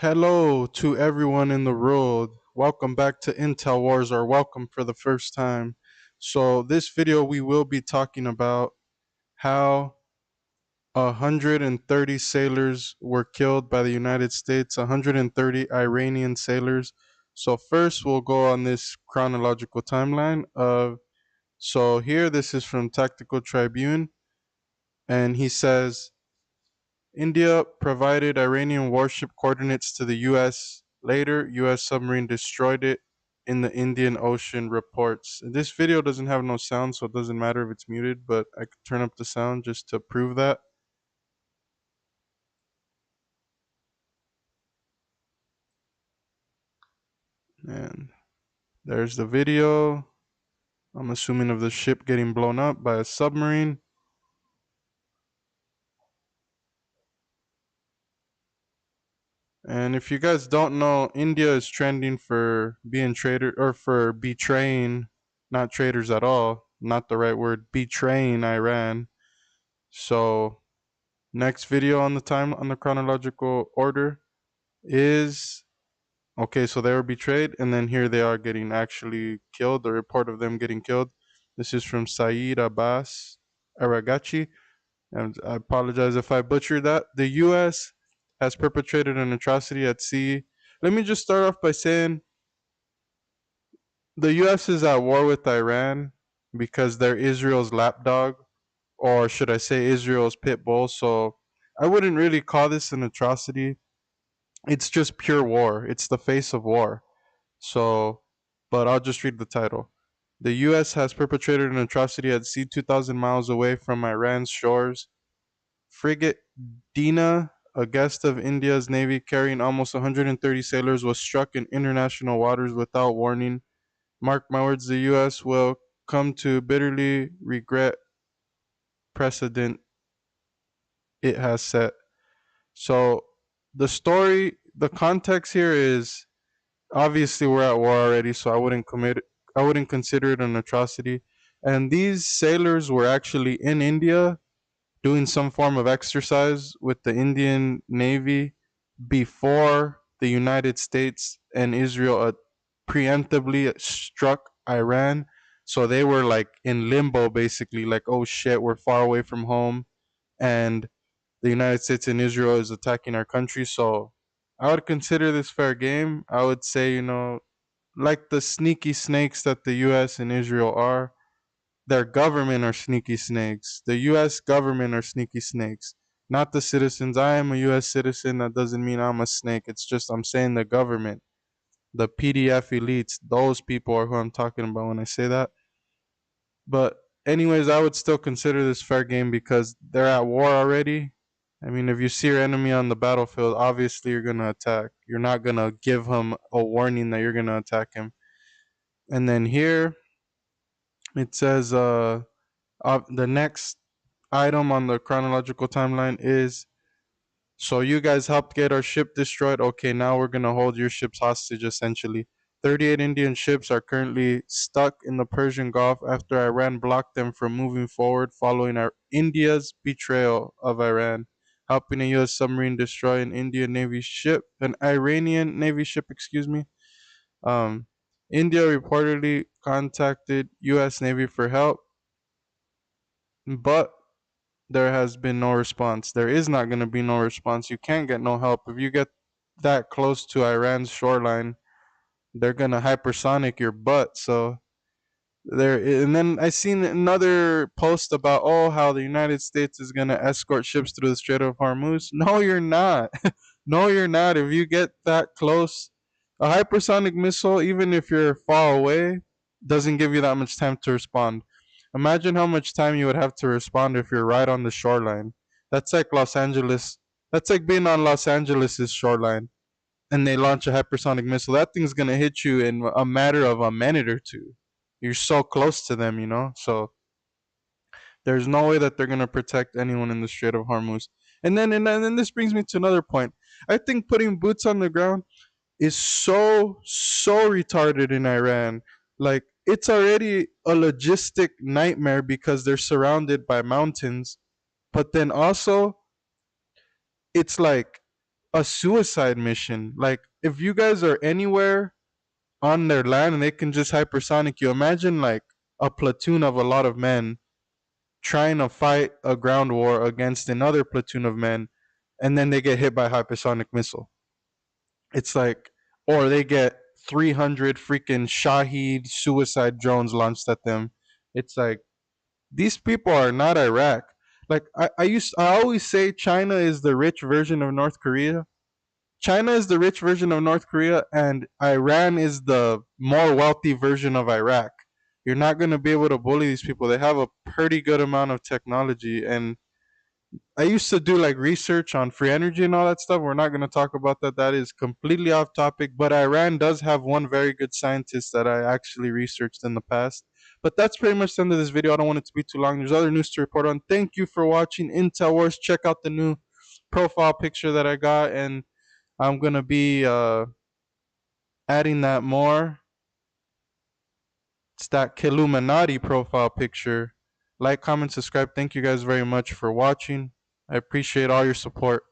Hello to everyone in the world. Welcome back to Intel Wars, or welcome for the first time. So this video we will be talking about how 130 sailors were killed by the United States, 130 Iranian sailors. So first we'll go on this chronological timeline of so here this is from Tactical Tribune, and he says India provided Iranian warship coordinates to the U.S. Later, U.S. submarine destroyed it in the Indian Ocean, reports. This video doesn't have no sound, so it doesn't matter if it's muted, but I could turn up the sound just to prove that. And there's the video. I'm assuming of the ship getting blown up by a submarine. And if you guys don't know, India is trending for being traitor or for betraying, not traitors at all, not the right word, betraying Iran. So next video on the time on the chronological order is okay, so they were betrayed and then here they are getting actually killed, the report of them getting killed. This is from Saeed Abbas Aragachi, and I apologize if I butchered that. The US has perpetrated an atrocity at sea. Let me just start off by saying the US is at war with Iran because they're Israel's lapdog, or should I say Israel's pit bull. So I wouldn't really call this an atrocity. It's just pure war. It's the face of war. So, but I'll just read the title. The US has perpetrated an atrocity at sea 2,000 miles away from Iran's shores. Frigate Dena, a guest of India's navy carrying almost 130 sailors, was struck in international waters without warning. Mark my words, the US will come to bitterly regret precedent it has set. So the context here is obviously we're at war already, so I wouldn't consider it an atrocity. And these sailors were actually in India doing some form of exercise with the Indian Navy before the United States and Israel preemptively struck Iran. So they were like in limbo, basically, like, oh shit, we're far away from home, and the United States and Israel is attacking our country. So I would consider this fair game. I would say, like the sneaky snakes that the US and Israel are, their government are sneaky snakes. The US government are sneaky snakes, not the citizens. I am a US citizen. That doesn't mean I'm a snake. It's just I'm saying the government, the PDF elites, those people are who I'm talking about when I say that. But anyways, I would still consider this fair game because they're at war already. I mean, if you see your enemy on the battlefield, obviously you're gonna attack. You're not gonna give him a warning that you're gonna attack him. And then here it says, the next item on the chronological timeline is, so you guys helped get our ship destroyed. Okay, now we're gonna hold your ships hostage. Essentially, 38 Indian ships are currently stuck in the Persian Gulf after Iran blocked them from moving forward following our India's betrayal of Iran, helping a U.S. submarine destroy an Indian Navy ship, an Iranian Navy ship, excuse me. Um, India reportedly contacted U.S. Navy for help, but there has been no response. There is not going to be no response. You can't get no help. If you get that close to Iran's shoreline, they're going to hypersonic your butt. So there, and then I seen another post about, oh, how the United States is going to escort ships through the Strait of Hormuz. No, you're not. No, you're not. If you get that close, a hypersonic missile, even if you're far away, doesn't give you that much time to respond. Imagine how much time you would have to respond if you're right on the shoreline. That's like Los Angeles. That's like being on Los Angeles's shoreline and they launch a hypersonic missile. That thing's gonna hit you in a matter of a minute or two. You're so close to them, So there's no way that they're gonna protect anyone in the Strait of Hormuz. And then this brings me to another point. I think putting boots on the ground is so retarded in Iran. Like, it's already a logistic nightmare because they're surrounded by mountains, but then also it's like a suicide mission. Like, if you guys are anywhere on their land and they can just hypersonic you, imagine like a platoon of a lot of men trying to fight a ground war against another platoon of men, and then they get hit by a hypersonic missile. It's like, or they get 300 freaking Shahid suicide drones launched at them. It's like, these people are not Iraq. Like, I always say China is the rich version of North Korea. China is the rich version of North Korea, and Iran is the more wealthy version of Iraq. You're not going to be able to bully these people. They have a pretty good amount of technology. And I used to do like research on free energy and all that stuff. We're not going to talk about that. That is completely off topic. But Iran does have one very good scientist that I actually researched in the past. But that's pretty much the end of this video. I don't want it to be too long. There's other news to report on. Thank you for watching Intel Wars. Check out the new profile picture that I got, and I'm gonna be adding that more. It's that Killuminati profile picture. Like, comment, subscribe. Thank you guys very much for watching. I appreciate all your support.